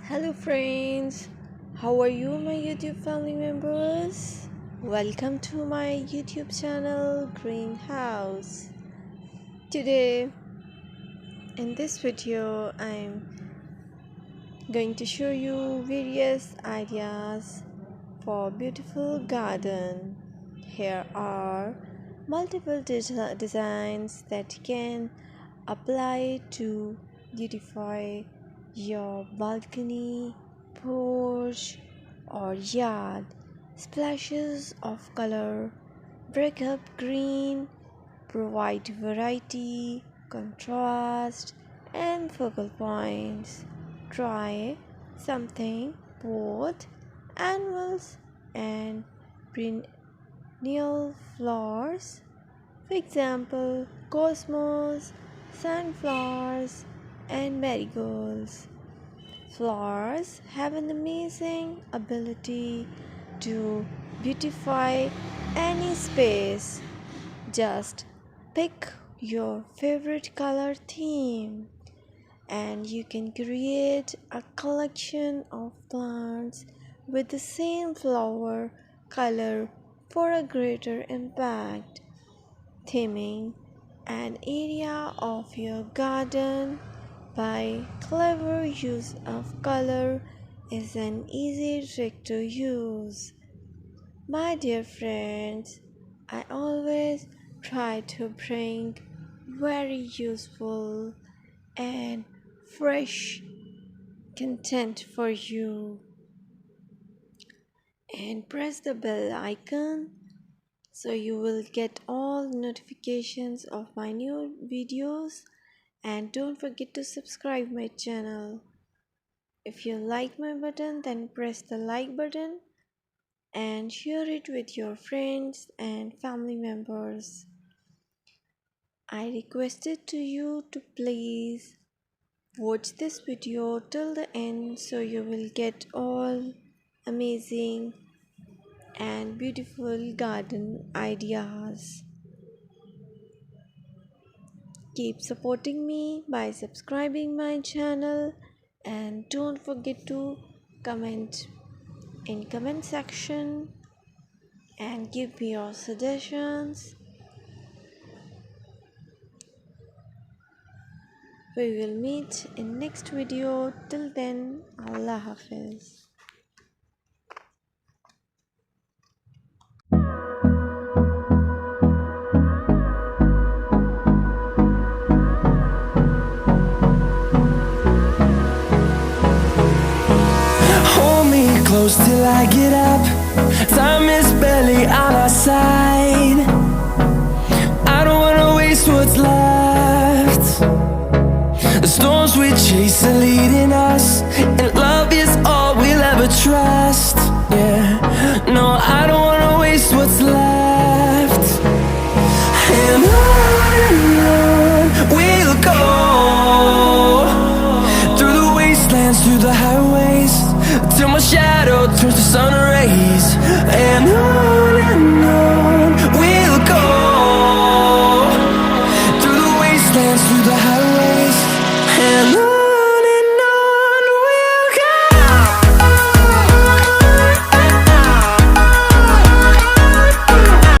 Hello friends, how are you my YouTube family members? Welcome to my YouTube channel Greenhouse. Today in this video I'm going to show you various ideas for beautiful garden. Here are multiple designs that you can apply to beautify your balcony, porch or yard. Splashes of color break up green, provide variety, contrast and focal points. Try something both annuals and perennial flowers. For example, cosmos, sunflowers and marigolds. Flowers have an amazing ability to beautify any space. Just pick your favorite color theme and you can create a collection of plants with the same flower color for a greater impact. Theming an area of your garden by clever use of color is an easy trick to use. My dear friends, I always try to bring very useful and fresh content for you. And press the bell icon so you will get all notifications of my new videos, and don't forget to subscribe my channel. If you like my button, then press the like button and share it with your friends and family members. I requested to you to please watch this video till the end so you will get all amazing and beautiful garden ideas. Keep supporting me by subscribing my channel and don't forget to comment in comment section and give me your suggestions. We will meet in next video. Till then, Allah Hafiz. Close till I get up. Time is barely on our side. I don't wanna waste what's left. The storms we chase are leading us, and